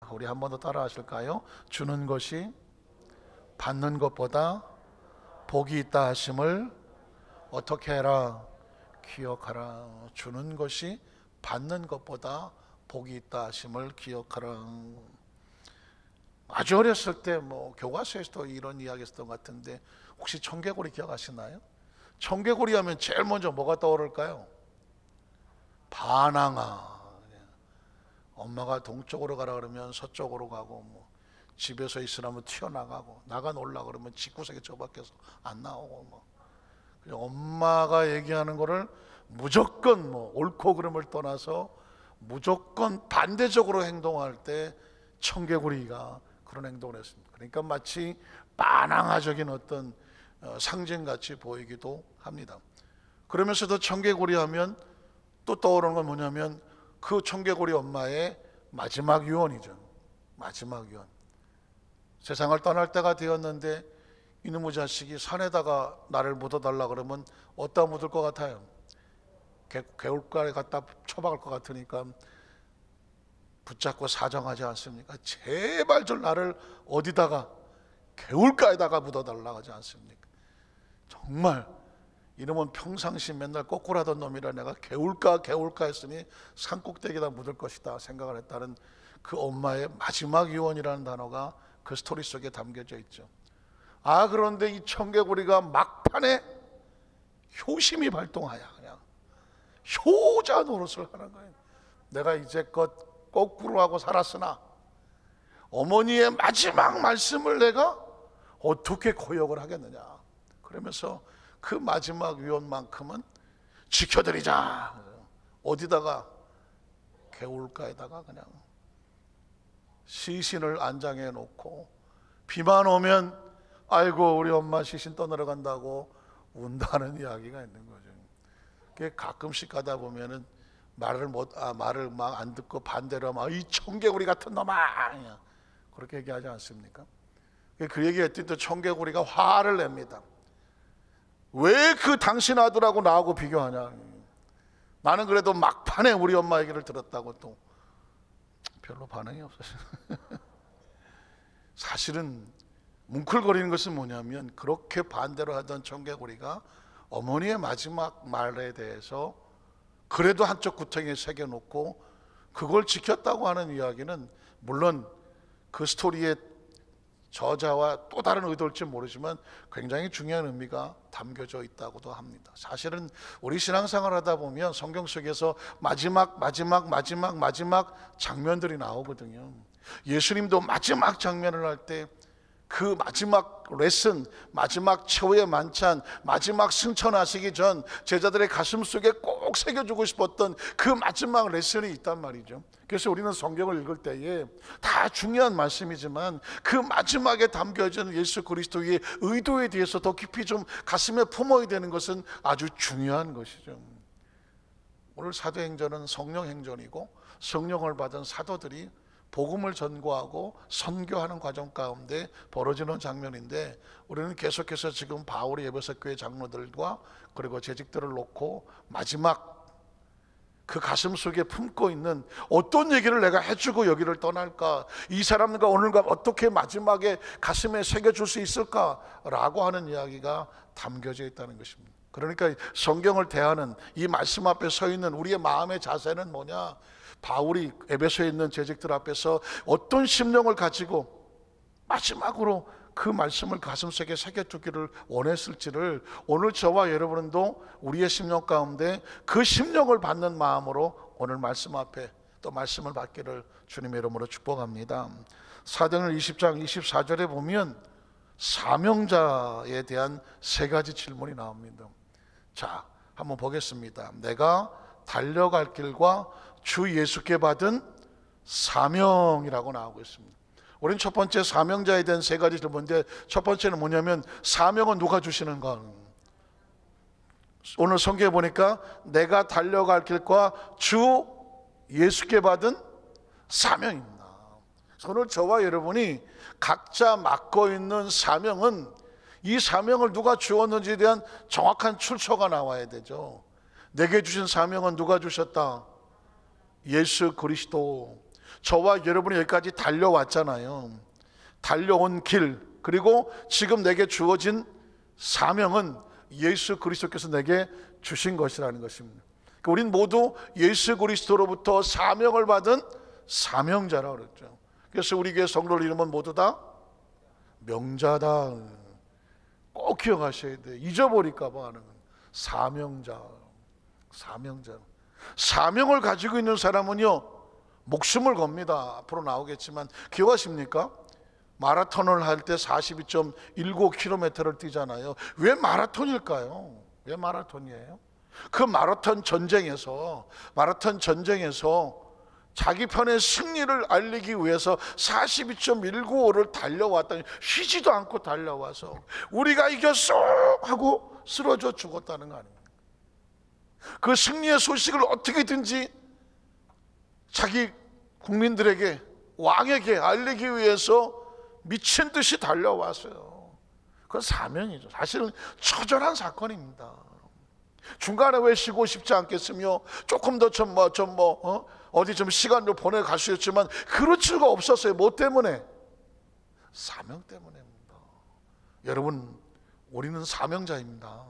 우리 한 번 더 따라 하실까요? 주는 것이 받는 것보다 복이 있다 하심을 어떻게 해라? 기억하라. 주는 것이 받는 것보다 복이 있다 하심을 기억하라. 아주 어렸을 때 교과서에서도 이런 이야기 했던 것 같은데, 혹시 청개구리 기억하시나요? 청개구리 하면 제일 먼저 뭐가 떠오를까요? 바나나. 엄마가 동쪽으로 가라 그러면 서쪽으로 가고, 집에서 있으라면 튀어나가고, 나가 놀라 그러면 집구석에 저 밖에서 안 나오고, 그냥 엄마가 얘기하는 거를 무조건 옳고 그름을 떠나서 무조건 반대적으로 행동할 때 청개구리가 그런 행동을 했습니다. 그러니까 마치 반항아적인 어떤 상징같이 보이기도 합니다. 그러면서도 청개구리 하면 또 떠오르는 건 뭐냐면, 그 청개구리 엄마의 마지막 유언이죠. 마지막 유언. 세상을 떠날 때가 되었는데 이놈의 자식이 산에다가 나를 묻어달라 그러면 어디다 묻을 것 같아요? 개울가에 갖다 처박을 것 같으니까 붙잡고 사정하지 않습니까? 제발 좀 나를 어디다가, 개울가에다가 묻어달라 하지 않습니까? 정말 이놈은 평상시 맨날 꼬꾸라던 놈이라 내가 개울가 했으니 산꼭대기에다 묻을 것이다 생각을 했다는 그 엄마의 마지막 유언이라는 단어가 그 스토리 속에 담겨져 있죠. 그런데 이 청개구리가 막판에 효심이 발동하여 그냥 효자 노릇을 하는 거예요. 내가 이제껏 거꾸로 하고 살았으나 어머니의 마지막 말씀을 내가 어떻게 거역을 하겠느냐. 그러면서 그 마지막 유언만큼은 지켜드리자. 어디다가? 개울가에다가 그냥 시신을 안장해 놓고 비만 오면 아이고 우리 엄마 시신 떠나러 간다고 운다는 이야기가 있는 거죠. 그게 가끔씩 가다 보면은 말을 막 안 듣고 반대로 막 이 청개구리 같은 놈아 그렇게 얘기하지 않습니까? 그 얘기했더니 또 청개구리가 화를 냅니다. 왜 그 당신 아들하고 나하고 비교하냐. 나는 그래도 막판에 우리 엄마 얘기를 들었다고. 또 별로 반응이 없었어요. 사실은 뭉클거리는 것은 뭐냐면, 그렇게 반대로 하던 청개구리가 어머니의 마지막 말에 대해서 그래도 한쪽 구덩이에 새겨놓고 그걸 지켰다고 하는 이야기는, 물론 그 스토리의 저자와 또 다른 의도일지 모르지만 굉장히 중요한 의미가 담겨져 있다고도 합니다. 사실은 우리 신앙생활 하다 보면 성경 속에서 마지막 장면들이 나오거든요. 예수님도 마지막 장면을 할 때 그 마지막 레슨, 마지막 최후의 만찬, 마지막 승천하시기 전 제자들의 가슴 속에 꼭 새겨주고 싶었던 그 마지막 레슨이 있단 말이죠. 그래서 우리는 성경을 읽을 때에 다 중요한 말씀이지만 그 마지막에 담겨진 예수 그리스도의 의도에 대해서 더 깊이 좀 가슴에 품어야 되는 것은 아주 중요한 것이죠. 오늘 사도행전은 성령행전이고, 성령을 받은 사도들이 복음을 전거하고 선교하는 과정 가운데 벌어지는 장면인데, 우리는 계속해서 지금 바울이 에베소 교회 장로들과 그리고 재직들을 놓고 마지막 그 가슴 속에 품고 있는 어떤 얘기를 내가 해주고 여기를 떠날까, 이 사람과 오늘과 어떻게 마지막에 가슴에 새겨줄 수 있을까라고 하는 이야기가 담겨져 있다는 것입니다. 그러니까 성경을 대하는 이 말씀 앞에 서 있는 우리의 마음의 자세는 뭐냐? 바울이 에베소에 있는 재직들 앞에서 어떤 심령을 가지고 마지막으로 그 말씀을 가슴속에 새겨두기를 원했을지를 오늘 저와 여러분도 우리의 심령 가운데 그 심령을 받는 마음으로 오늘 말씀 앞에 또 말씀을 받기를 주님의 이름으로 축복합니다. 사도행전 20장 24절에 보면 사명자에 대한 세 가지 질문이 나옵니다. 자, 한번 보겠습니다. 내가 달려갈 길과 주 예수께 받은 사명이라고 나오고 있습니다. 우리는 첫 번째 사명자에 대한 세 가지 질문인데, 첫 번째는 뭐냐면 사명은 누가 주시는가. 오늘 성경에 보니까 내가 달려갈 길과 주 예수께 받은 사명입니다. 오늘 저와 여러분이 각자 맡고 있는 사명은, 이 사명을 누가 주었는지에 대한 정확한 출처가 나와야 되죠. 내게 주신 사명은 누가 주셨다? 예수 그리스도. 저와 여러분이 여기까지 달려왔잖아요. 달려온 길, 그리고 지금 내게 주어진 사명은 예수 그리스도께서 내게 주신 것이라는 것입니다. 그러니까 우린 모두 예수 그리스도로부터 사명을 받은 사명자라고 그랬죠. 그래서 우리 교회 성도들 이름은 모두 다 명자다. 꼭 기억하셔야 돼요. 잊어버릴까 봐 하는 사명자. 사명을 가지고 있는 사람은요, 목숨을 겁니다. 앞으로 나오겠지만 기억하십니까? 마라톤을 할 때 42.19km를 뛰잖아요. 왜 마라톤일까요? 왜 마라톤이에요? 그 마라톤 전쟁에서 자기 편의 승리를 알리기 위해서 42.195를 달려왔다니, 쉬지도 않고 달려와서 우리가 이겼어 하고 쓰러져 죽었다는 거 아닙니까? 그 승리의 소식을 어떻게든지 자기 국민들에게, 왕에게 알리기 위해서 미친 듯이 달려왔어요. 그건 사명이죠. 사실은 처절한 사건입니다. 중간에 왜 쉬고 싶지 않겠으며 조금 더 어디 좀 시간을 보내갈 수 있지만 그럴 수가 없었어요. 뭐 때문에? 사명 때문입니다. 여러분, 우리는 사명자입니다.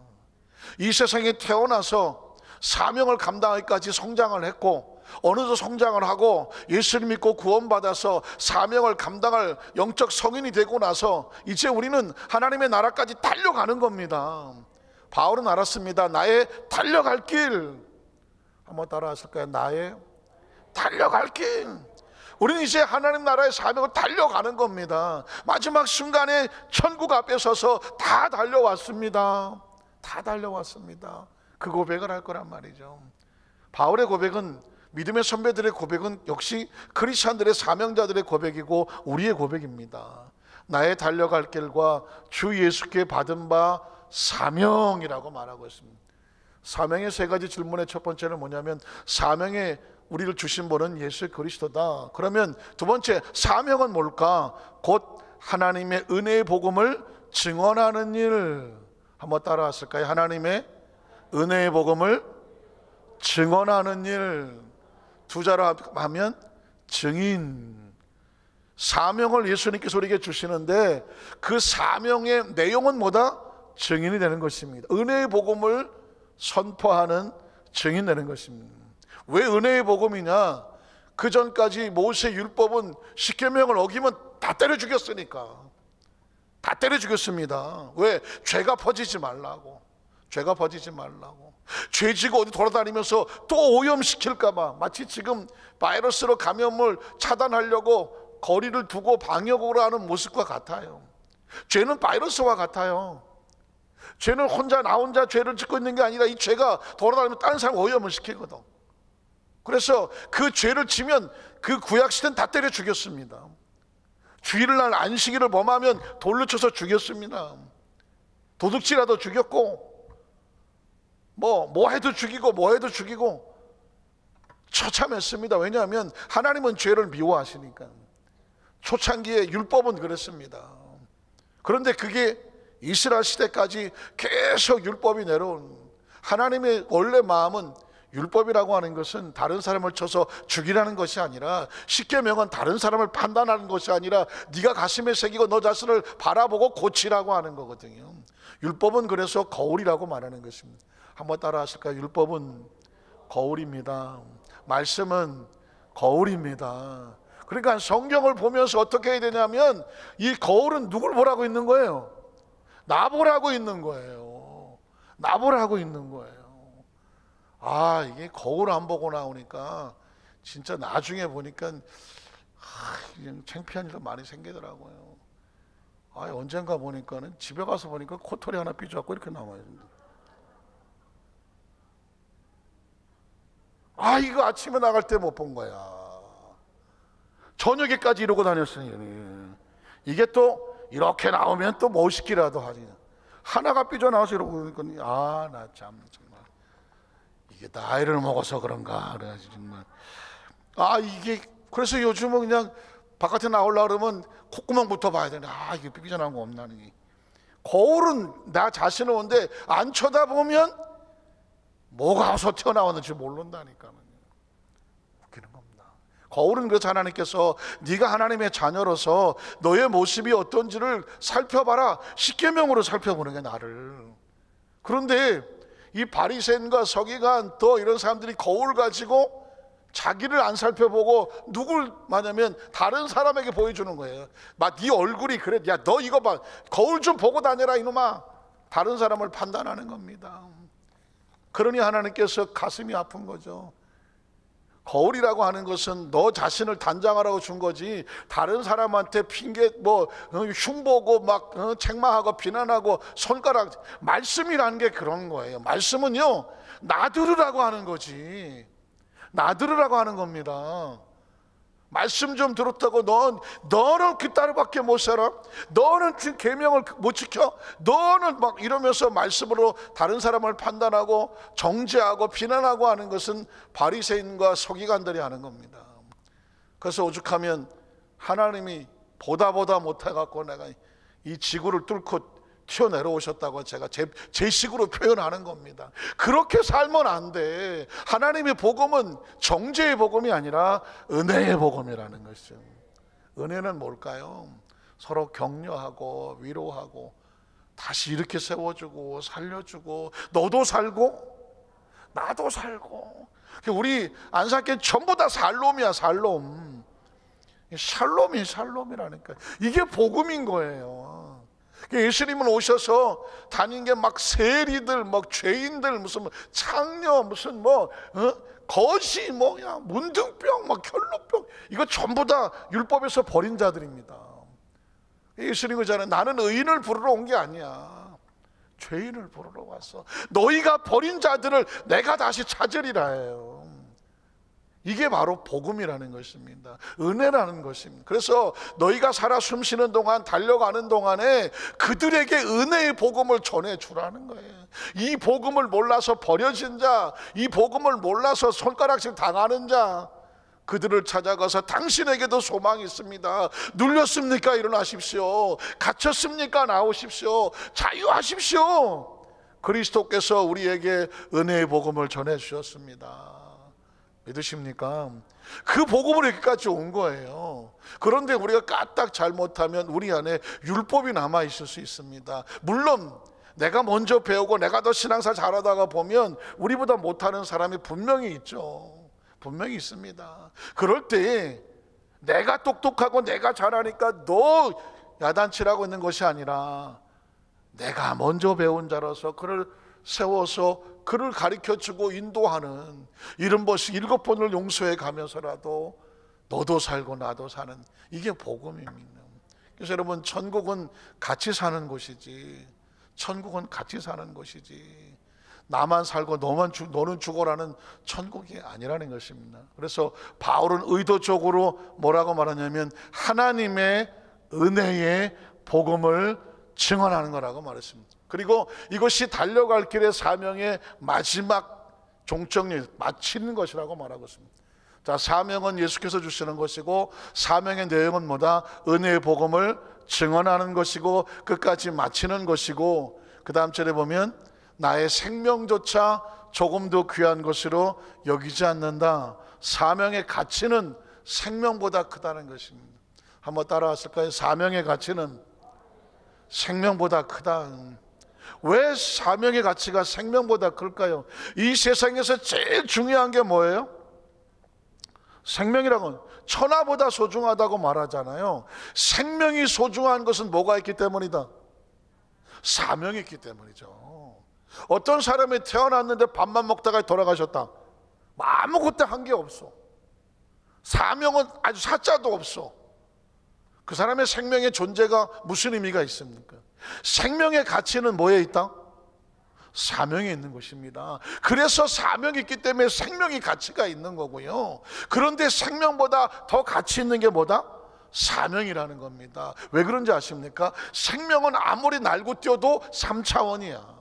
이 세상에 태어나서 사명을 감당하기까지 성장을 했고, 어느덧 성장을 하고 예수를 믿고 구원받아서 사명을 감당할 영적 성인이 되고 나서 이제 우리는 하나님의 나라까지 달려가는 겁니다. 바울은 알았습니다. 나의 달려갈 길, 한번 따라하실까요? 나의 달려갈 길. 우리는 이제 하나님 나라의 사명을 달려가는 겁니다. 마지막 순간에 천국 앞에 서서 다 달려왔습니다. 다 달려왔습니다. 그 고백을 할 거란 말이죠. 바울의 고백은, 믿음의 선배들의 고백은 역시 크리스찬들의 사명자들의 고백이고 우리의 고백입니다. 나의 달려갈 길과 주 예수께 받은 바 사명이라고 말하고 있습니다. 사명의 세 가지 질문의 첫 번째는 뭐냐면, 사명에 우리를 주신 분은 예수 그리스도다. 그러면 두 번째, 사명은 뭘까? 곧 하나님의 은혜의 복음을 증언하는 일. 한번 따라하실까요? 하나님의 은혜의 복음을 증언하는 일. 두 자로 하면 증인. 사명을 예수님께서 우리에게 주시는데 그 사명의 내용은 뭐다? 증인이 되는 것입니다. 은혜의 복음을 선포하는 증인 되는 것입니다. 왜 은혜의 복음이냐? 그 전까지 모세 율법은 십계명을 어기면 다 때려 죽였으니까. 다 때려 죽였습니다. 왜? 죄가 퍼지지 말라고. 죄가 퍼지지 말라고. 죄지고 어디 돌아다니면서 또 오염시킬까봐, 마치 지금 바이러스로 감염을 차단하려고 거리를 두고 방역을 하는 모습과 같아요. 죄는 바이러스와 같아요. 죄는 나 혼자 죄를 짓고 있는 게 아니라 이 죄가 돌아다니면 다른 사람 오염을 시키거든. 그래서 그 죄를 지면 그 구약시대는 다 때려 죽였습니다. 주일날 안식일을 범하면 돌로 쳐서 죽였습니다. 도둑질하도 죽였고, 뭐 해도 죽이고 처참했습니다. 왜냐하면 하나님은 죄를 미워하시니까. 초창기에 율법은 그랬습니다. 그런데 그게 이스라엘 시대까지 계속 율법이 내려온, 하나님의 원래 마음은 율법이라고 하는 것은 다른 사람을 쳐서 죽이라는 것이 아니라, 십계명은 다른 사람을 판단하는 것이 아니라 네가 가슴에 새기고 너 자신을 바라보고 고치라고 하는 거거든요. 율법은 그래서 거울이라고 말하는 것입니다. 한번 따라 하실까요? 율법은 거울입니다. 말씀은 거울입니다. 그러니까 성경을 보면서 어떻게 해야 되냐면, 이 거울은 누굴 보라고 있는 거예요? 나 보라고 있는 거예요. 나 보라고 있는 거예요. 이게 거울 안 보고 나오니까 진짜 나중에 보니까 그냥 창피한 일도 많이 생기더라고요. 언젠가 보니까는 집에 가서 보니까 코털이 하나 삐져갖고 이렇게 나와요. 이거 아침에 나갈 때 못 본 거야. 저녁에까지 이러고 다녔으니 이게 또 이렇게 나오면 또 멋있기라도 하지. 하나가 삐져나와서 이러고 그러니까 나 참 정말 이게 나이를 먹어서 그런가 그래가지고 정말 이게 그래서 요즘은 그냥 바깥에 나오려고 그러면 콧구멍부터 봐야 되네. 이게 삐져나온 거 없나. 거울은 나 자신을 보는데 안 쳐다보면 뭐가 어디서 튀어나왔는지 모른다니까. 웃기는 겁니다. 거울은 그래서 하나님께서 네가 하나님의 자녀로서 너의 모습이 어떤지를 살펴봐라. 십계명으로 살펴보는 게 나를. 그런데 이 바리새인과 서기관 또 이런 사람들이 거울 가지고 자기를 안 살펴보고 누굴 마냐면 다른 사람에게 보여주는 거예요. 막 네 얼굴이 그래, 야 너 이거 봐, 거울 좀 보고 다녀라 이놈아. 다른 사람을 판단하는 겁니다. 그러니 하나님께서 가슴이 아픈 거죠. 거울이라고 하는 것은 너 자신을 단장하라고 준 거지, 다른 사람한테 핑계 흉보고 막 책망하고 비난하고 손가락, 말씀이라는 게 그런 거예요. 말씀은요, 나들으라고 하는 거지. 나들으라고 하는 겁니다. 말씀 좀 들었다고 너는 그 딸밖에 못 살아? 너는 지금 계명을 못 지켜? 너는 막 이러면서 말씀으로 다른 사람을 판단하고 정죄하고 비난하고 하는 것은 바리새인과 서기관들이 하는 겁니다. 그래서 오죽하면 하나님이 보다 못해갖고 내가 이 지구를 뚫고 튀어내려오셨다고 제가 제 식으로 표현하는 겁니다. 그렇게 살면 안 돼. 하나님의 복음은 정죄의 복음이 아니라 은혜의 복음이라는 것이죠. 은혜는 뭘까요? 서로 격려하고 위로하고 다시 이렇게 세워주고 살려주고 너도 살고 나도 살고. 우리 안산교회 전부 다 살롬이야. 살롬. 샬롬이라니까. 이게 복음인 거예요. 예수님은 오셔서 다닌 게 막 세리들, 막 죄인들, 무슨 창녀, 무슨 거지, 문둥병, 막 혈루병, 이거 전부 다 율법에서 버린 자들입니다. 예수님 그러잖아요. 나는 의인을 부르러 온 게 아니야. 죄인을 부르러 왔어. 너희가 버린 자들을 내가 다시 찾으리라 해요. 이게 바로 복음이라는 것입니다. 은혜라는 것입니다. 그래서 너희가 살아 숨쉬는 동안, 달려가는 동안에 그들에게 은혜의 복음을 전해주라는 거예요. 이 복음을 몰라서 버려진 자, 이 복음을 몰라서 손가락질 당하는 자, 그들을 찾아가서 당신에게도 소망이 있습니다. 눌렸습니까? 일어나십시오. 갇혔습니까? 나오십시오. 자유하십시오. 그리스도께서 우리에게 은혜의 복음을 전해주셨습니다. 믿으십니까? 그 복음으로 여기까지 온 거예요. 그런데 우리가 까딱 잘못하면 우리 안에 율법이 남아있을 수 있습니다. 물론 내가 먼저 배우고 내가 더 신앙생활 잘하다가 보면 우리보다 못하는 사람이 분명히 있죠. 분명히 있습니다. 그럴 때 내가 똑똑하고 내가 잘하니까 너 야단치라고 있는 것이 아니라 내가 먼저 배운 자라서 그를 세워서 그를 가르쳐주고 인도하는, 이런 것이 7번을 용서해 가면서라도 너도 살고 나도 사는, 이게 복음입니다. 그래서 여러분, 천국은 같이 사는 곳이지, 천국은 같이 사는 곳이지, 나만 살고 너는 죽어라는 천국이 아니라는 것입니다. 그래서 바울은 의도적으로 뭐라고 말하냐면 하나님의 은혜의 복음을 증언하는 거라고 말했습니다. 그리고 이것이 달려갈 길의 사명의 마지막 종착역, 마치는 것이라고 말하고 있습니다. 자, 사명은 예수께서 주시는 것이고, 사명의 내용은 뭐다? 은혜의 복음을 증언하는 것이고 끝까지 마치는 것이고, 그 다음 절에 보면 나의 생명조차 조금도 귀한 것으로 여기지 않는다. 사명의 가치는 생명보다 크다는 것입니다. 한번 따라왔을까요? 사명의 가치는 생명보다 크다. 왜 사명의 가치가 생명보다 클까요? 이 세상에서 제일 중요한 게 뭐예요? 생명이라고는 천하보다 소중하다고 말하잖아요. 생명이 소중한 것은 뭐가 있기 때문이다? 사명이 있기 때문이죠. 어떤 사람이 태어났는데 밥만 먹다가 돌아가셨다. 아무것도 한 게 없어. 사명은 아주 사자도 없어. 그 사람의 생명의 존재가 무슨 의미가 있습니까? 생명의 가치는 뭐에 있다? 사명에 있는 것입니다. 그래서 사명이 있기 때문에 생명이 가치가 있는 거고요. 그런데 생명보다 더 가치 있는 게 뭐다? 사명이라는 겁니다. 왜 그런지 아십니까? 생명은 아무리 날고 뛰어도 3차원이야.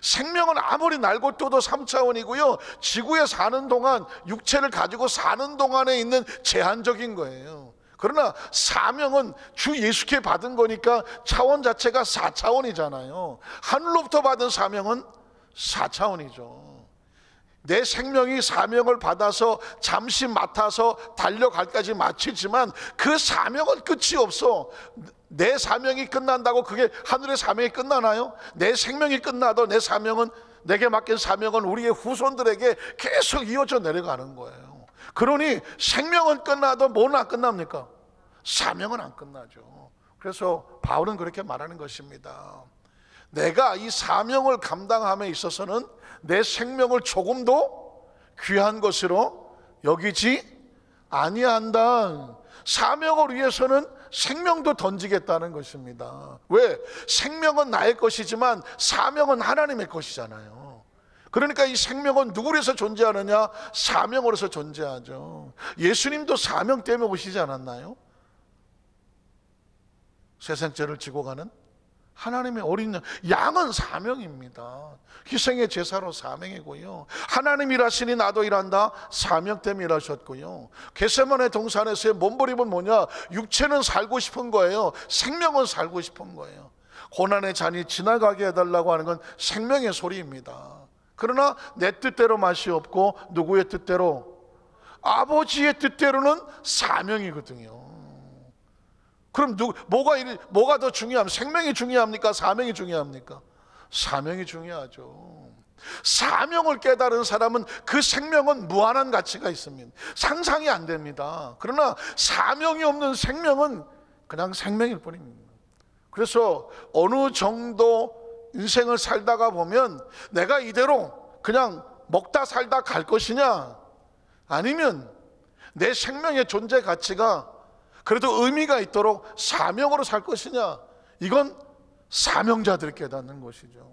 생명은 아무리 날고 뛰어도 3차원이고요. 지구에 사는 동안, 육체를 가지고 사는 동안에 있는 제한적인 거예요. 그러나 사명은 주 예수께 받은 거니까 차원 자체가 4차원이잖아요. 하늘로부터 받은 사명은 4차원이죠. 내 생명이 사명을 받아서 잠시 맡아서 달려갈까지 마치지만 그 사명은 끝이 없어. 내 사명이 끝난다고 그게 하늘의 사명이 끝나나요? 내 생명이 끝나도 내 사명은, 내게 맡긴 사명은 우리의 후손들에게 계속 이어져 내려가는 거예요. 그러니 생명은 끝나도 뭐는 안 끝납니까? 사명은 안 끝나죠. 그래서 바울은 그렇게 말하는 것입니다. 내가 이 사명을 감당함에 있어서는 내 생명을 조금도 귀한 것으로 여기지 아니한다. 사명을 위해서는 생명도 던지겠다는 것입니다. 왜? 생명은 나의 것이지만 사명은 하나님의 것이잖아요. 그러니까 이 생명은 누구로서 존재하느냐? 사명으로서 존재하죠. 예수님도 사명 때문에 오시지 않았나요? 세상죄를 지고 가는 하나님의 어린 양, 양은 사명입니다. 희생의 제사로 사명이고요. 하나님 일하시니 나도 일한다, 사명 때문에 일하셨고요. 겟세마네 동산에서의 몸부림은 뭐냐? 육체는 살고 싶은 거예요. 생명은 살고 싶은 거예요. 고난의 잔이 지나가게 해달라고 하는 건 생명의 소리입니다. 그러나 내 뜻대로 맛이 없고 누구의 뜻대로? 아버지의 뜻대로는 사명이거든요. 그럼 뭐가 더 중요합니까? 생명이 중요합니까? 사명이 중요합니까? 사명이 중요하죠. 사명을 깨달은 사람은 그 생명은 무한한 가치가 있습니다. 상상이 안 됩니다. 그러나 사명이 없는 생명은 그냥 생명일 뿐입니다. 그래서 어느 정도 인생을 살다가 보면 내가 이대로 그냥 먹다 살다 갈 것이냐, 아니면 내 생명의 존재 가치가 그래도 의미가 있도록 사명으로 살 것이냐, 이건 사명자들이 깨닫는 것이죠.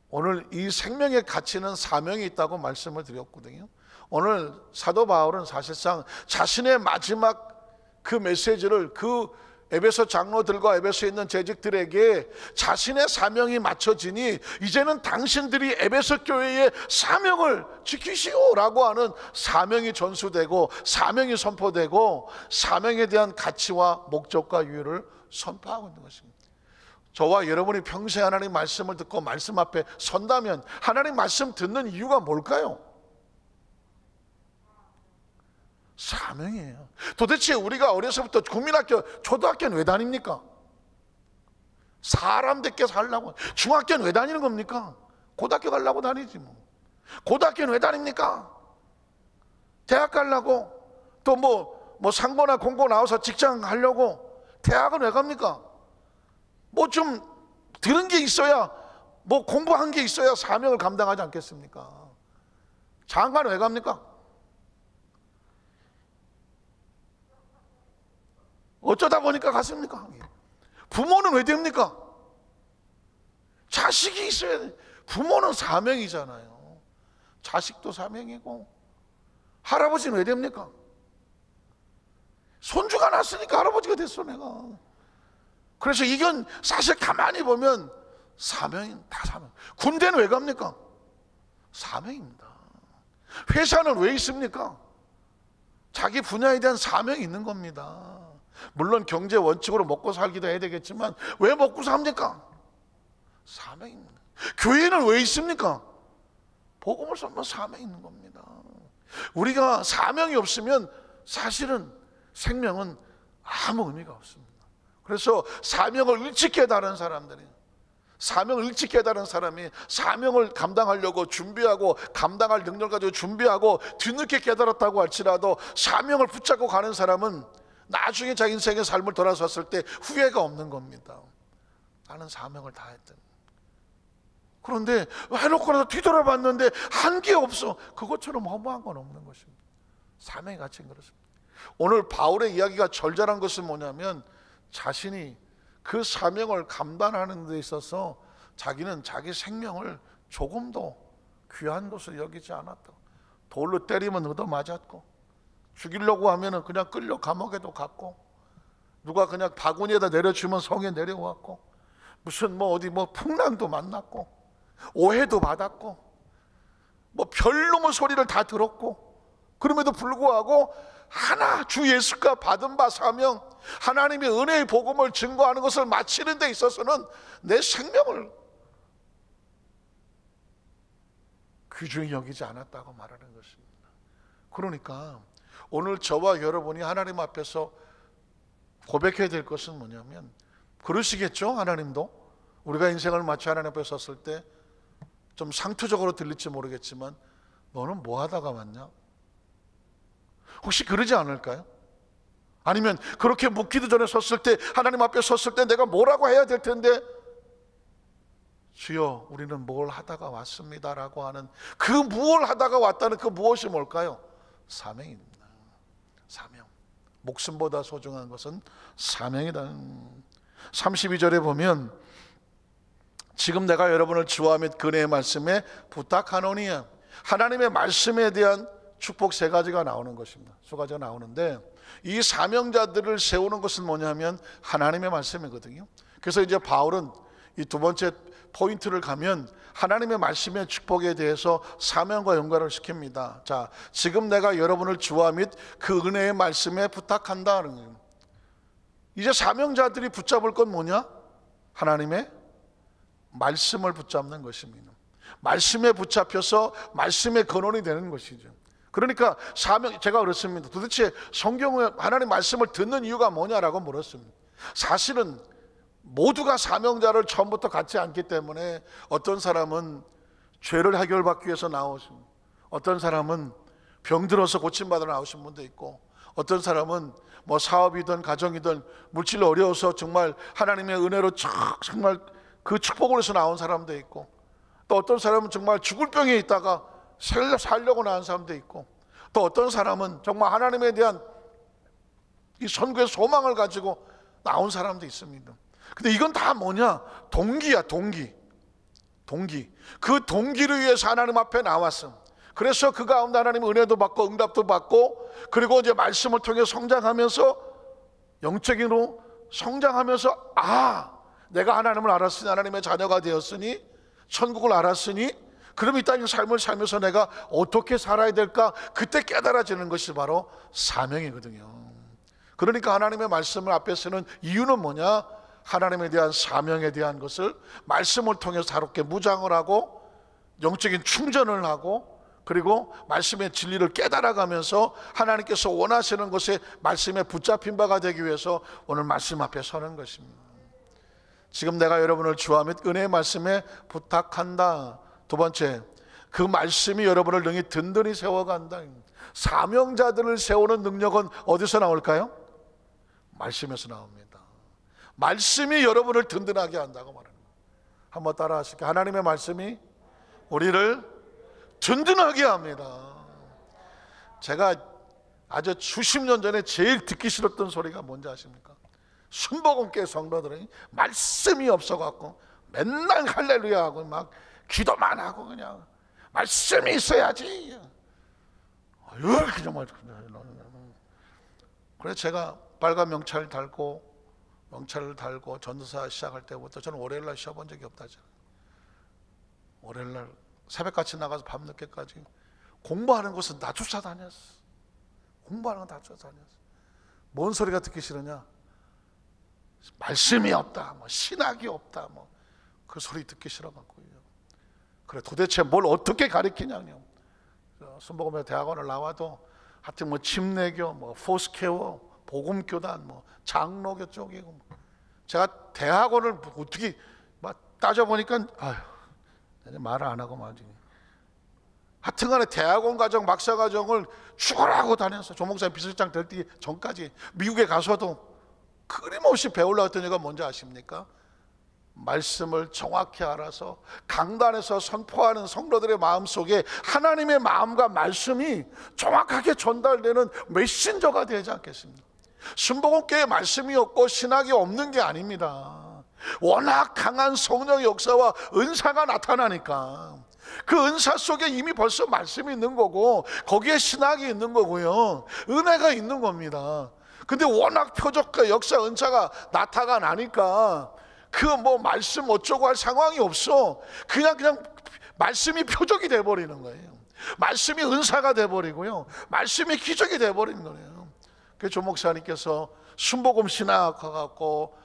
오늘 이 생명의 가치는 사명이 있다고 말씀을 드렸거든요. 오늘 사도 바울은 사실상 자신의 마지막 그 메시지를 그 에베소 장로들과 에베소에 있는 재직들에게 자신의 사명이 맞춰지니 이제는 당신들이 에베소 교회의 사명을 지키시오라고 하는 사명이 전수되고 사명이 선포되고 사명에 대한 가치와 목적과 유의를 선포하고 있는 것입니다. 저와 여러분이 평생 하나님 말씀을 듣고 말씀 앞에 선다면 하나님 말씀 듣는 이유가 뭘까요? 사명이에요. 도대체 우리가 어려서부터 국민학교, 초등학교는 왜 다닙니까? 사람답게 살려고. 중학교는 왜 다니는 겁니까? 고등학교 가려고 다니지 뭐. 고등학교는 왜 다닙니까? 대학 가려고. 또 뭐 상고나 공고 나와서 직장 하려고. 대학은 왜 갑니까? 뭐 좀 들은 게 있어야, 뭐 공부한 게 있어야 사명을 감당하지 않겠습니까? 장가는 왜 갑니까? 어쩌다 보니까 갔습니까? 부모는 왜 됩니까? 자식이 있어야 돼. 부모는 사명이잖아요. 자식도 사명이고. 할아버지는 왜 됩니까? 손주가 났으니까 할아버지가 됐어 내가. 그래서 이건 사실 가만히 보면 사명인, 다 사명. 군대는 왜 갑니까? 사명입니다. 회사는 왜 있습니까? 자기 분야에 대한 사명이 있는 겁니다. 물론 경제 원칙으로 먹고 살기도 해야 되겠지만 왜 먹고 삽니까? 사명입니다. 교회는 왜 있습니까? 복음을 전면 사명이 있는 겁니다. 우리가 사명이 없으면 사실은 생명은 아무 의미가 없습니다. 그래서 사명을 일찍 깨달은 사람들이, 사명을 일찍 깨달은 사람이 사명을 감당하려고 준비하고 감당할 능력을 가지고 준비하고 뒤늦게 깨달았다고 할지라도 사명을 붙잡고 가는 사람은 나중에 자기 인생의 삶을 돌아섰을 때 후회가 없는 겁니다. 나는 사명을 다했던. 그런데 해놓고 나서 뒤돌아봤는데 한 게 없어. 그것처럼 허무한 건 없는 것입니다. 사명의 가치는 그렇습니다. 오늘 바울의 이야기가 절절한 것은 뭐냐면 자신이 그 사명을 감당하는 데 있어서 자기는 자기 생명을 조금도 귀한 것을 여기지 않았다. 돌로 때리면 얻어맞았고, 죽이려고 하면 그냥 끌려 감옥에도 갔고, 누가 그냥 바구니에다 내려주면 성에 내려왔고, 무슨 뭐 어디 뭐 풍랑도 만났고, 오해도 받았고, 뭐 별놈의 소리를 다 들었고, 그럼에도 불구하고 하나 주 예수가 받은 바 사명, 하나님의 은혜의 복음을 증거하는 것을 마치는 데 있어서는 내 생명을 귀중히 여기지 않았다고 말하는 것입니다. 그러니까 오늘 저와 여러분이 하나님 앞에서 고백해야 될 것은 뭐냐면, 그러시겠죠? 하나님도 우리가 인생을 마치 하나님 앞에 섰을 때 좀 상투적으로 들릴지 모르겠지만 너는 뭐 하다가 왔냐? 혹시 그러지 않을까요? 아니면 그렇게 묻기도 전에 섰을 때, 하나님 앞에 섰을 때 내가 뭐라고 해야 될 텐데, 주여 우리는 뭘 하다가 왔습니다 라고 하는 그 무엇을 하다가 왔다는 그 무엇이 뭘까요? 사명입니다. 사명. 목숨보다 소중한 것은 사명이다. 32절에 보면 지금 내가 여러분을 주와 및 그네의 말씀에 부탁하노니, 하나님의 말씀에 대한 축복 세 가지가 나오는 것입니다. 두 가지가 나오는데, 이 사명자들을 세우는 것은 뭐냐면 하나님의 말씀이거든요. 그래서 이제 바울은 이 두 번째 포인트를 가면 하나님의 말씀의 축복에 대해서 사명과 연관을 시킵니다. 자, 지금 내가 여러분을 주와 및 그 은혜의 말씀에 부탁한다는 거예요. 이제 사명자들이 붙잡을 건 뭐냐? 하나님의 말씀을 붙잡는 것입니다. 말씀에 붙잡혀서 말씀의 근원이 되는 것이죠. 그러니까 사명, 제가 그렇습니다. 도대체 성경에 하나님 말씀을 듣는 이유가 뭐냐라고 물었습니다. 사실은 모두가 사명자를 처음부터 갖지 않기 때문에 어떤 사람은 죄를 해결받기 위해서 나오십니다. 어떤 사람은 병들어서 고침받으러 나오신 분도 있고, 어떤 사람은 뭐 사업이든 가정이든 물질로 어려워서 정말 하나님의 은혜로 정말 그 축복을 해서 나온 사람도 있고, 또 어떤 사람은 정말 죽을 병에 있다가 살려고 나온 사람도 있고, 또 어떤 사람은 정말 하나님에 대한 이 선구의 소망을 가지고 나온 사람도 있습니다. 근데 이건 다 뭐냐? 동기야, 동기. 그 동기를 위해서 하나님 앞에 나왔음. 그래서 그 가운데 하나님의 은혜도 받고 응답도 받고, 그리고 이제 말씀을 통해 성장하면서, 영적인으로 성장하면서, 내가 하나님을 알았으니, 하나님의 자녀가 되었으니, 천국을 알았으니, 그럼 이 땅의 삶을 살면서 내가 어떻게 살아야 될까? 그때 깨달아지는 것이 바로 사명이거든요. 그러니까 하나님의 말씀을 앞에 쓰는 이유는 뭐냐? 하나님에 대한 사명에 대한 것을 말씀을 통해서 다롭게 무장을 하고, 영적인 충전을 하고, 그리고 말씀의 진리를 깨달아가면서 하나님께서 원하시는 것에 말씀에 붙잡힌 바가 되기 위해서 오늘 말씀 앞에 서는 것입니다. 지금 내가 여러분을 주와 및 은혜의 말씀에 부탁한다. 두 번째, 그 말씀이 여러분을 능히 든든히 세워간다. 사명자들을 세우는 능력은 어디서 나올까요? 말씀에서 나옵니다. 말씀이 여러분을 든든하게 한다고 말합니다. 한번 따라 하실까요? 하나님의 말씀이 우리를 든든하게 합니다. 제가 아주 수십 년 전에 제일 듣기 싫었던 소리가 뭔지 아십니까? 순복음교회 성도들은 말씀이 없어갖고 맨날 할렐루야 하고 막 기도만 하고 그냥 말씀이 있어야지. 그냥 말. 그래서 제가 빨간 명찰을 달고 전도사 시작할 때부터 저는 월요일날 쉬어본 적이 없다죠. 월요일날 새벽같이 나가서 밤늦게까지 공부하는 것은 다 쫓아다녔어. 공부하는 건 다 쫓아다녔어. 뭔 소리가 듣기 싫으냐? 말씀이 없다, 뭐 신학이 없다, 뭐 그 소리 듣기 싫어갖고요. 그래 도대체 뭘 어떻게 가르치냐뇨. 순복음의 대학원을 나와도 하여튼 뭐 침례교, 뭐 포스케어, 복음교단, 뭐 장로교 쪽이고, 제가 대학원을 어떻게 막 따져보니까 말을 안 하고 말이지. 하여튼간에 대학원 과정, 박사 과정을 죽어라고 다녔어. 조목사님 비서실장 되기 전까지 미국에 가서도 끊임없이 배우려고 했던 이유가 뭔지 아십니까? 말씀을 정확히 알아서 강단에서 선포하는 성도들의 마음속에 하나님의 마음과 말씀이 정확하게 전달되는 메신저가 되지 않겠습니까? 순복음교회에 말씀이 없고 신학이 없는 게 아닙니다. 워낙 강한 성령의 역사와 은사가 나타나니까 그 은사 속에 이미 벌써 말씀이 있는 거고, 거기에 신학이 있는 거고요, 은혜가 있는 겁니다. 근데 워낙 표적과 역사 은사가 나타나니까 그 뭐 말씀 어쩌고 할 상황이 없어. 그냥 말씀이 표적이 돼버리는 거예요. 말씀이 은사가 돼버리고요, 말씀이 기적이 돼버리는 거예요. 그 조 목사님께서 순복음 신학 갖고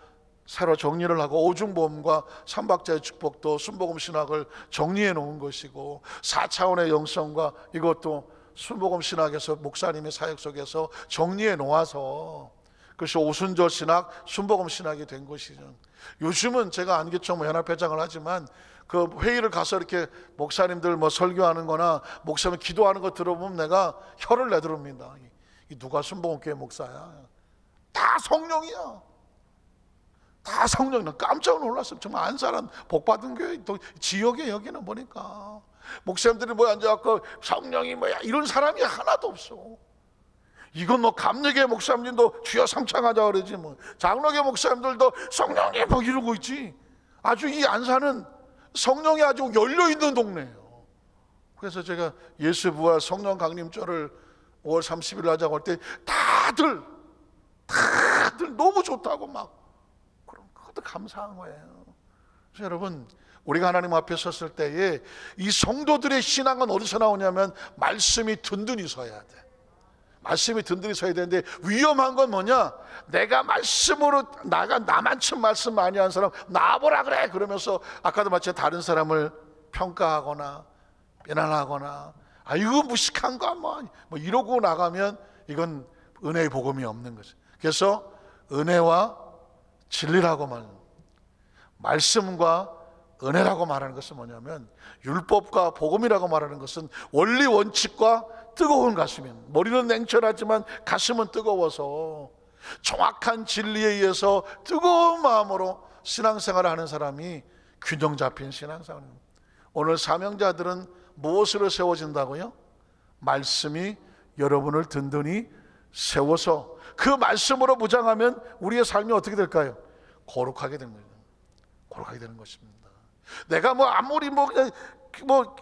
새로 정리를 하고 오중보험과 삼박자의 축복도 순복음 신학을 정리해 놓은 것이고 4차원의 영성과 이것도 순복음 신학에서 목사님의 사역 속에서 정리해 놓아서 그것이 오순절 신학, 순복음 신학이 된 것이죠. 요즘은 제가 안기청 연합회장을 하지만 그 회의를 가서 이렇게 목사님들 뭐 설교하는 거나 목사님 기도하는 거 들어보면 내가 혀를 내두릅니다. 이 누가 순복음교회 목사야? 다 성령이야. 다 성령. 깜짝 놀랐어요. 정말 안사람 복받은 교회 또 지역에 여기는 보니까 목사님들이 뭐 앉아갖고 성령이 뭐야 이런 사람이 하나도 없어. 이건 뭐 감리교 목사님도 주여 상창하자 그러지 뭐 장로교 목사님들도 성령이 막 이러고 있지. 아주 이 안산은 성령이 아주 열려있는 동네예요. 그래서 제가 예수 부활 성령 강림절을 5월 30일 하자고 할 때 다들 너무 좋다고 막 그것도 감사한 거예요. 그래서 여러분 우리가 하나님 앞에 섰을 때에 이 성도들의 신앙은 어디서 나오냐면 말씀이 든든히 서야 돼. 말씀이 든든히 서야 되는데 위험한 건 뭐냐? 내가 말씀으로 나만큼 말씀 많이 하는 사람 나보라 그래 그러면서 아까도 마치 다른 사람을 평가하거나 비난하거나 아 이거 무식한 거 뭐 이러고 나가면 이건 은혜의 복음이 없는 거죠. 그래서 은혜와 진리라고 말씀과 은혜라고 말하는 것은 뭐냐면 율법과 복음이라고 말하는 것은 원리 원칙과 뜨거운 가슴입니다. 머리는 냉철하지만 가슴은 뜨거워서 정확한 진리에 의해서 뜨거운 마음으로 신앙생활을 하는 사람이 균형 잡힌 신앙생활입니다. 오늘 사명자들은 무엇으로 세워진다고요? 말씀이 여러분을 든든히 세워서 그 말씀으로 무장하면 우리의 삶이 어떻게 될까요? 거룩하게 되는 거예요. 거룩하게 되는 것입니다. 내가 뭐 아무리 뭐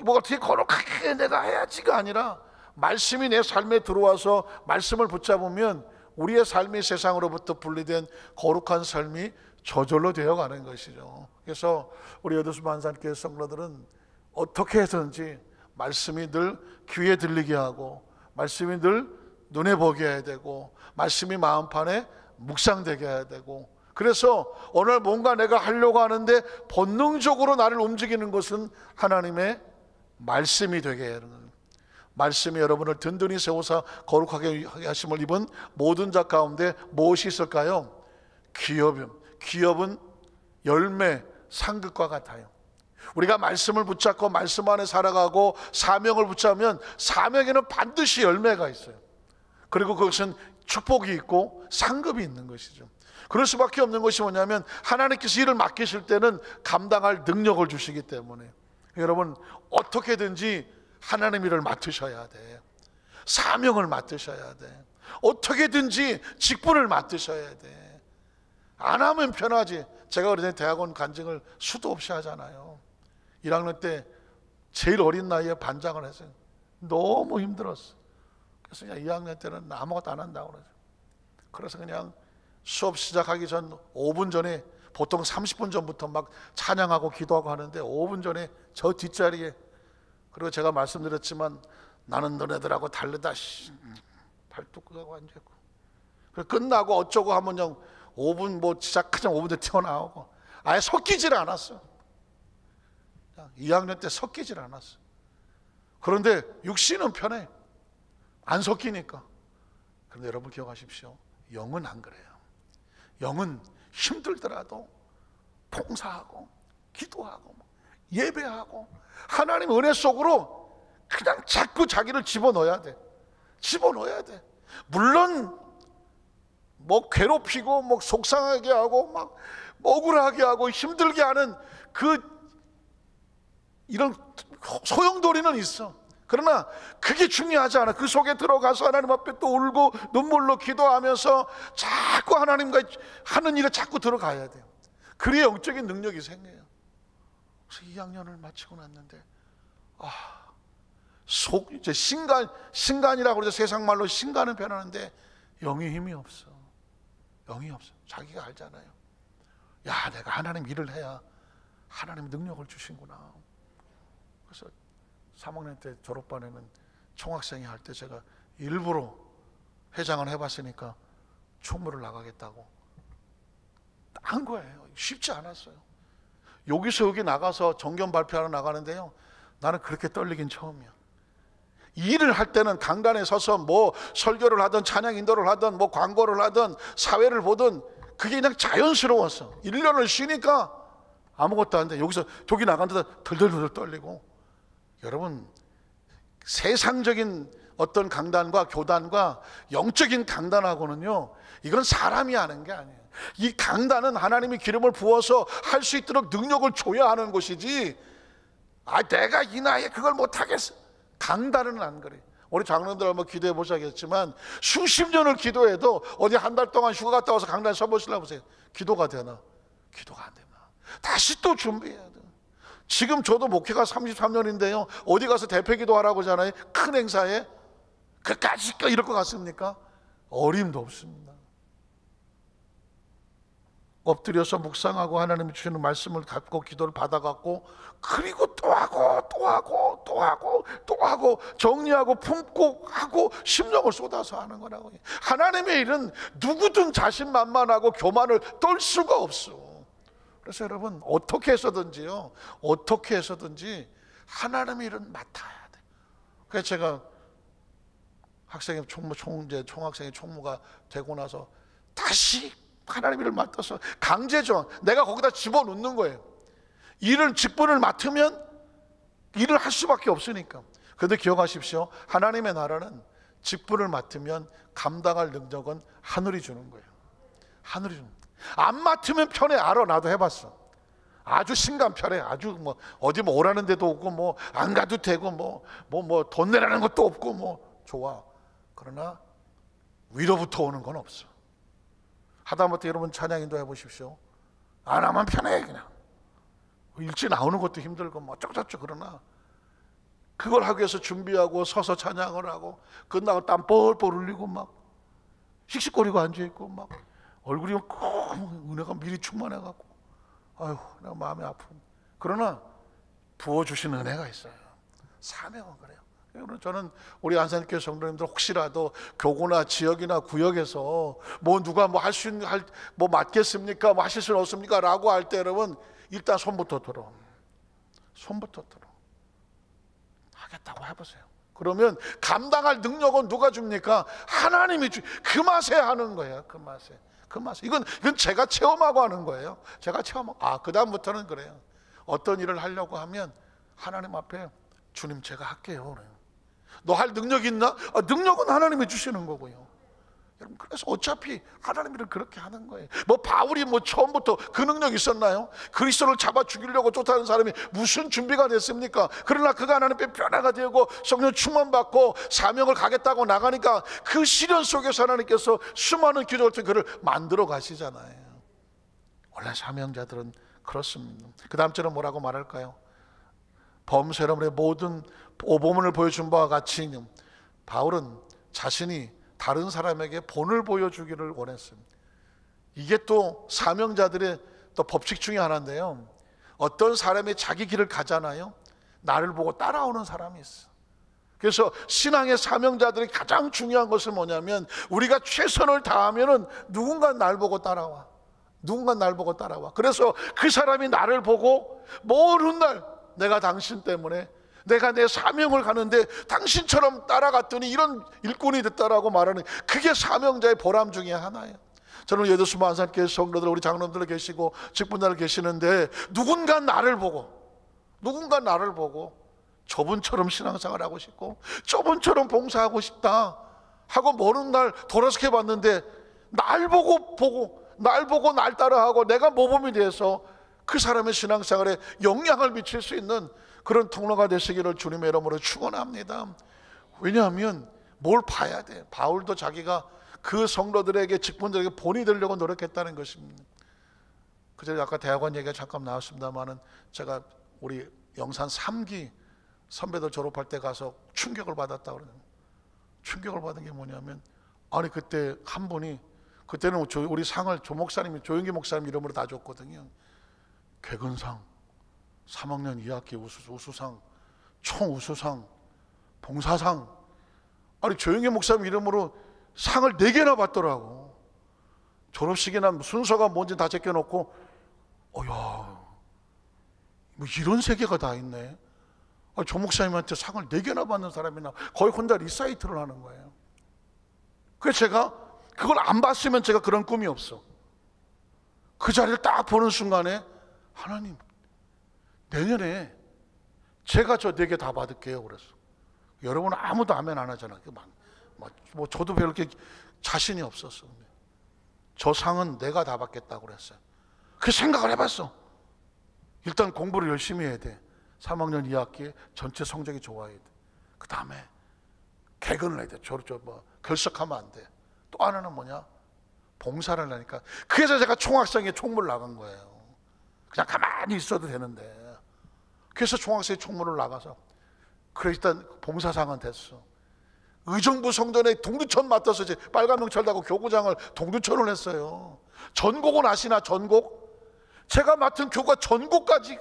어떻게 거룩하게 내가 해야지가 아니라 말씀이 내 삶에 들어와서 말씀을 붙잡으면 우리의 삶이 세상으로부터 분리된 거룩한 삶이 저절로 되어가는 것이죠. 그래서 우리 여도수 안산교회 성도들은 어떻게 해서든지 말씀이 늘 귀에 들리게 하고 말씀이 늘 눈에 보게 해야 되고 말씀이 마음판에 묵상되게 해야 되고 그래서 오늘 뭔가 내가 하려고 하는데 본능적으로 나를 움직이는 것은 하나님의 말씀이 되게 하는 거예요. 말씀이 여러분을 든든히 세워서 거룩하게 하심을 입은 모든 자 가운데 무엇이 있을까요? 기업은 열매, 상급과 같아요. 우리가 말씀을 붙잡고 말씀 안에 살아가고 사명을 붙잡으면 사명에는 반드시 열매가 있어요. 그리고 그것은 축복이 있고 상급이 있는 것이죠. 그럴 수밖에 없는 것이 뭐냐면 하나님께서 일을 맡기실 때는 감당할 능력을 주시기 때문에 여러분 어떻게든지 하나님 일을 맡으셔야 돼. 사명을 맡으셔야 돼. 어떻게든지 직분을 맡으셔야 돼. 안 하면 편하지. 제가 그러더니 대학원 간증을 수도 없이 하잖아요. 1학년 때 제일 어린 나이에 반장을 했어요. 너무 힘들었어. 그래서 그냥 2학년 때는 아무것도 안 한다고 그러죠. 그래서 그냥 수업 시작하기 전 5분 전에 보통 30분 전부터 막 찬양하고 기도하고 하는데 5분 전에 저 뒷자리에 그리고 제가 말씀드렸지만 나는 너네들하고 다르다 발뚝 끄고 앉아있고 그리고 끝나고 어쩌고 하면 그냥 5분 뭐 시작하자면 5분 전에 튀어나오고 아예 섞이질 않았어. 2학년 때 섞이질 않았어. 그런데 육신은 편해. 안 섞이니까. 그런데 여러분 기억하십시오. 영은 안 그래요. 영은 힘들더라도 봉사하고 기도하고 예배하고 하나님 은혜 속으로 그냥 자꾸 자기를 집어넣어야 돼. 집어넣어야 돼. 물론 뭐 괴롭히고 뭐 속상하게 하고 막 억울하게 하고 힘들게 하는 이런 소용돌이는 있어. 그러나 그게 중요하지 않아. 그 속에 들어가서 하나님 앞에 또 울고 눈물로 기도하면서 자꾸 하나님과 하는 일에 자꾸 들어가야 돼요. 그래야 영적인 능력이 생겨요. 그래서 2학년을 마치고 났는데 이제 신간이라고 그러죠. 세상 말로 신간은 변하는데 영의 힘이 없어. 영이 없어. 자기가 알잖아요. 야, 내가 하나님 일을 해야 하나님 능력을 주신구나. 그래서 3학년 때 졸업반에는 총학생회 할 때 제가 일부러 회장을 해봤으니까 총무를 나가겠다고 한 거예요. 쉽지 않았어요. 여기서 여기 나가서 정견 발표하러 나가는데요, 나는 그렇게 떨리긴 처음이야. 일을 할 때는 강단에 서서 뭐 설교를 하든 찬양 인도를 하든 뭐 광고를 하든 사회를 보든 그게 그냥 자연스러웠어. 1년을 쉬니까 아무것도 안 돼. 여기서 저기 나가는데 덜덜덜 떨리고. 여러분, 세상적인 어떤 강단과 교단과 영적인 강단하고는요, 이건 사람이 하는 게 아니에요. 이 강단은 하나님이 기름을 부어서 할 수 있도록 능력을 줘야 하는 것이지, 내가 이 나이에 그걸 못하겠어. 강단은 안 그래. 우리 장로들 한번 기도해 보셔야겠지만, 수십 년을 기도해도 어디 한 달 동안 휴가 갔다 와서 강단에 서보시려고 보세요. 기도가 되나? 기도가 안 되나? 다시 또 준비해야 돼. 지금 저도 목회가 33년인데요 어디 가서 대표 기도하라고 하잖아요. 큰 행사에 그까짓 이럴 것 같습니까? 어림도 없습니다. 엎드려서 묵상하고 하나님이 주시는 말씀을 갖고 기도를 받아갖고, 그리고 또 하고 또 하고 또 하고 또 하고 정리하고 품고 하고 심령을 쏟아서 하는 거라고요. 하나님의 일은 누구든 자신만만하고 교만을 떨 수가 없어. 그래서 여러분, 어떻게 해서든지요, 어떻게 해서든지 하나님의 일은 맡아야 돼. 그래서 제가 학생회 총학생회 총무가 되고 나서 다시 하나님의 일을 맡아서 강제죠. 내가 거기다 집어넣는 거예요. 일을 직분을 맡으면 일을 할 수밖에 없으니까. 그런데 기억하십시오. 하나님의 나라는 직분을 맡으면 감당할 능력은 하늘이 주는 거예요. 하늘이 주는 거예요. 안 맡으면 편해. 알아, 나도 해봤어. 아주 신감 편해. 아주 뭐 어디 뭐 오라는 데도 없고 뭐 안 가도 되고 뭐 돈 내라는 것도 없고 뭐 좋아. 그러나 위로부터 오는 건 없어. 하다못해 여러분 찬양인도 해보십시오. 안 하면 편해. 그냥 일찍 나오는 것도 힘들고 뭐 어쩌고저쩌고. 그러나 그걸 하기 위해서 준비하고 서서 찬양을 하고 끝나고 땀 뻘뻘 흘리고 막 씩씩거리고 앉아있고 막 얼굴이 은혜가 미리 충만해갖고, 아유, 내가 마음이 아픈. 그러나 부어주신 은혜가 있어요. 사명은 그래요. 저는 우리 안산교회 성도님들 혹시라도 교구나 지역이나 구역에서 뭐 누가 뭐 할 수 있는 뭐 맡겠습니까? 뭐 하실 수는 없습니까? 라고 할 때 여러분, 일단 손부터 들어. 손부터 들어. 하겠다고 해보세요. 그러면 감당할 능력은 누가 줍니까? 하나님이 그 맛에 하는 거예요. 그 맛에. 그 맛에. 이건 제가 체험하고 하는 거예요. 제가 체험하고. 그 다음부터는 그래요. 어떤 일을 하려고 하면 하나님 앞에 주님 제가 할게요. 너 할 능력 있나? 능력은 하나님이 주시는 거고요. 여러분, 그래서 어차피 하나님 일을 그렇게 하는 거예요. 뭐 바울이 뭐 처음부터 그 능력이 있었나요? 그리스도를 잡아 죽이려고 쫓아가는 사람이 무슨 준비가 됐습니까? 그러나 그가 하나님께 변화가 되고 성령 충만받고 사명을 가겠다고 나가니까 그 시련 속에서 하나님께서 수많은 기도를 그를 만들어 가시잖아요. 원래 사명자들은 그렇습니다. 그 다음 절은 뭐라고 말할까요? 범세럼의 모든 오보문을 보여준 바와 같이 바울은 자신이 다른 사람에게 본을 보여주기를 원했습니다. 이게 또 사명자들의 또 법칙 중에 하나인데요, 어떤 사람이 자기 길을 가잖아요. 나를 보고 따라오는 사람이 있어. 그래서 신앙의 사명자들이 가장 중요한 것은 뭐냐면, 우리가 최선을 다하면은 누군가 날 보고 따라와. 누군가 날 보고 따라와. 그래서 그 사람이 나를 보고 모든 날 내가 당신 때문에 내가 내 사명을 가는데 당신처럼 따라갔더니 이런 일꾼이 됐다라고 말하는, 그게 사명자의 보람 중에 하나예요. 저는 예도수 안산교회 성도들, 우리 장로들 계시고 직분자들 계시는데 누군가 나를 보고 저분처럼 신앙생활 하고 싶고 저분처럼 봉사하고 싶다 하고 모든 날 돌아서 봤는데 날 보고 날 따라하고 내가 모범이 돼서 그 사람의 신앙생활에 영향을 미칠 수 있는 그런 통로가 되시기를 주님의 이름으로 축원합니다. 왜냐하면 뭘 봐야 돼. 바울도 자기가 그 성도들에게 직분들에게 본이 되려고 노력했다는 것입니다. 그전에 아까 대학원 얘기가 잠깐 나왔습니다만은 제가 우리 영산 3기 선배들 졸업할 때 가서 충격을 받았다 그러는. 충격을 받은 게 뭐냐면, 아니 그때 한 분이, 그때는 우리 상을 조 목사님이, 조영기 목사님 이름으로 다 줬거든요. 궤근상, 3학년 2학기 우수상, 총우수상, 봉사상. 아니 조영기 목사님 이름으로 상을 4개나 받더라고. 졸업식이나 순서가 뭔지 다 제껴놓고 야, 뭐 이런 세계가 다 있네. 조 목사님한테 상을 4개나 받는 사람이나 거의 혼자 리사이트를 하는 거예요. 그래서 제가 그걸 안 봤으면 제가 그런 꿈이 없어. 그 자리를 딱 보는 순간에 하나님, 내년에 제가 저 4개 다 받을게요 그랬어. 여러분은 아무도 아멘 안 하잖아. 뭐 저도 별로 이렇게 자신이 없었어. 저 상은 내가 다 받겠다고 그랬어요. 그 생각을 해봤어. 일단 공부를 열심히 해야 돼. 3학년 2학기에 전체 성적이 좋아야 돼. 그 다음에 개근을 해야 돼. 결석하면 안 돼. 또 하나는 뭐냐? 봉사를 하니까. 그래서 제가 총학생회 총무를 나간 거예요. 그냥 가만히 있어도 되는데. 그래서 총학생회 총무를 나가서 그래 일단 봉사상은 됐어. 의정부 성전에 동두천 맡아서 이제 빨간 명찰 달고 교구장을 동두천을 했어요. 전곡은 아시나? 전곡? 제가 맡은 교가 전곡까지.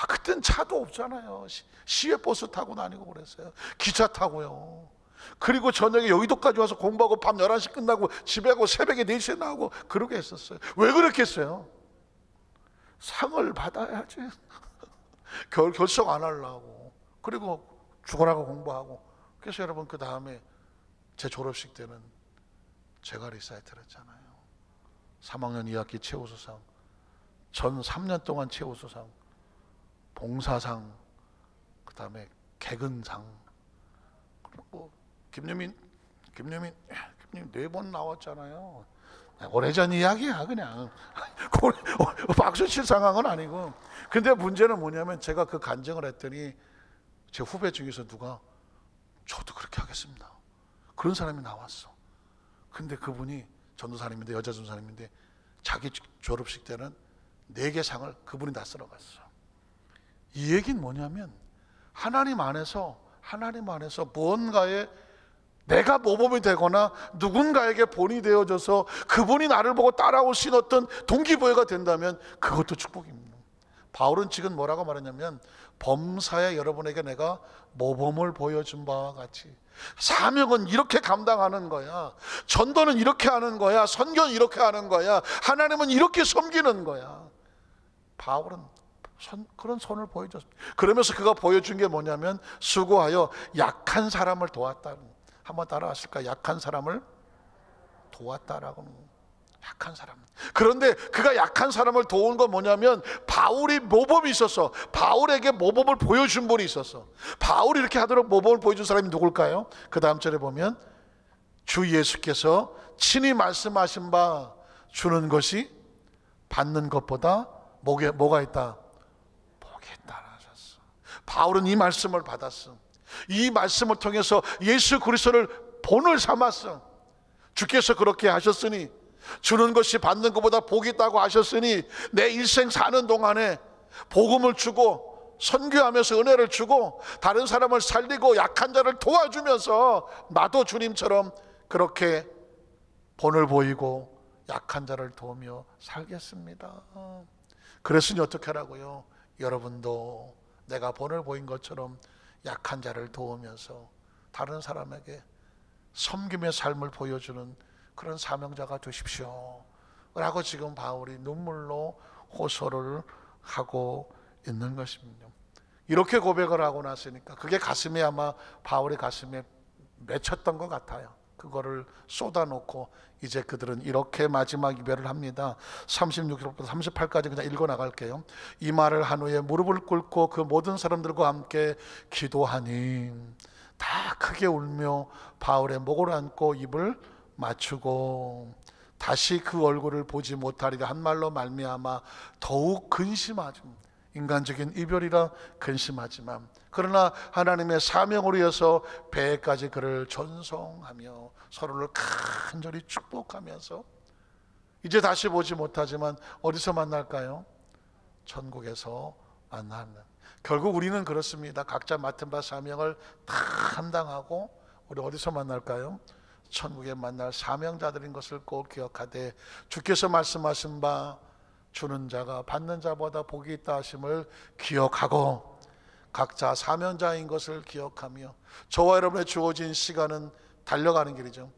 그땐 차도 없잖아요. 시외버스 타고 다니고 그랬어요. 기차 타고요. 그리고 저녁에 여의도까지 와서 공부하고 밤 11시 끝나고 집에 가고 새벽에 4시에 나오고 그러게 했었어요. 왜 그렇게 했어요? 상을 받아야지. 결석 안 하려고. 그리고 죽어라고 공부하고. 그래서 여러분 그 다음에 제 졸업식 때는 제가 리사이트를 했잖아요. 3학년 2학기 최우수상, 전 3년 동안 최우수상, 봉사상, 그 다음에 개근상. 그리고 김유민 4번 나왔잖아요. 오래전 이야기야 그냥. 박수 칠 상황은 아니고. 근데 문제는 뭐냐면 제가 그 간증을 했더니 제 후배 중에서 누가 저도 그렇게 하겠습니다 그런 사람이 나왔어. 근데 그분이 전도사님인데, 여자 전도사님인데 자기 졸업식 때는 4개 상을 그분이 다 쓸어갔어. 이 얘기는 뭐냐면 하나님 안에서 무언가에 내가 모범이 되거나 누군가에게 본이 되어져서 그분이 나를 보고 따라오신 어떤 동기부여가 된다면 그것도 축복입니다. 바울은 지금 뭐라고 말했냐면 범사에 여러분에게 내가 모범을 보여준 바와 같이 사명은 이렇게 감당하는 거야. 전도는 이렇게 하는 거야. 선교는 이렇게 하는 거야. 하나님은 이렇게 섬기는 거야. 바울은 그런 손을 보여줬습니다. 그러면서 그가 보여준 게 뭐냐면 수고하여 약한 사람을 도왔다는. 한번 따라하실까요? 약한 사람을 도왔다라고. 약한 사람. 그런데 그가 약한 사람을 도운 건 뭐냐면 바울이 모범이 있었어. 바울에게 모범을 보여준 분이 있었어. 바울이 이렇게 하도록 모범을 보여준 사람이 누굴까요? 그 다음 절에 보면 주 예수께서 친히 말씀하신 바 주는 것이 받는 것보다 뭐가 있다? 복이 있다 하셨어. 바울은 이 말씀을 받았어. 이 말씀을 통해서 예수 그리스도를 본을 삼았어. 주께서 그렇게 하셨으니, 주는 것이 받는 것보다 복이 있다고 하셨으니 내 일생 사는 동안에 복음을 주고 선교하면서 은혜를 주고 다른 사람을 살리고 약한 자를 도와주면서 나도 주님처럼 그렇게 본을 보이고 약한 자를 도우며 살겠습니다. 그랬으니 어떻게 하라고요? 여러분도 내가 본을 보인 것처럼 약한 자를 도우면서 다른 사람에게 섬김의 삶을 보여주는 그런 사명자가 되십시오 라고 지금 바울이 눈물로 호소를 하고 있는 것입니다. 이렇게 고백을 하고 났으니까 그게 가슴에 아마 바울의 가슴에 맺혔던 것 같아요. 그거를 쏟아놓고 이제 그들은 이렇게 마지막 이별을 합니다. 36절부터 38까지 그냥 읽어 나갈게요. 이 말을 한 후에 무릎을 꿇고 그 모든 사람들과 함께 기도하니 다 크게 울며 바울의 목을 안고 입을 맞추고 다시 그 얼굴을 보지 못하리라 한 말로 말미암아 더욱 근심하죠. 인간적인 이별이라 근심하지만 그러나 하나님의 사명을 위해서 배에까지 그를 전송하며 서로를 간절히 축복하면서 이제 다시 보지 못하지만 어디서 만날까요? 천국에서 만나는. 결국 우리는 그렇습니다. 각자 맡은 바 사명을 다 감당하고 우리 어디서 만날까요? 천국에 만날 사명자들인 것을 꼭 기억하되 주께서 말씀하신 바 주는 자가 받는 자보다 복이 있다 하심을 기억하고 각자 사명자인 것을 기억하며 저와 여러분의 주어진 시간은 달려가는 길이죠.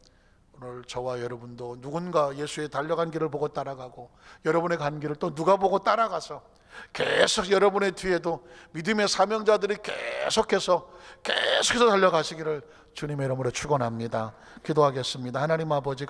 오늘 저와 여러분도 누군가 예수의 달려간 길을 보고 따라가고, 여러분의 간 길을 또 누가 보고 따라가서 계속 여러분의 뒤에도 믿음의 사명자들이 계속해서 달려가시기를 주님의 이름으로 축원합니다. 기도하겠습니다. 하나님 아버지,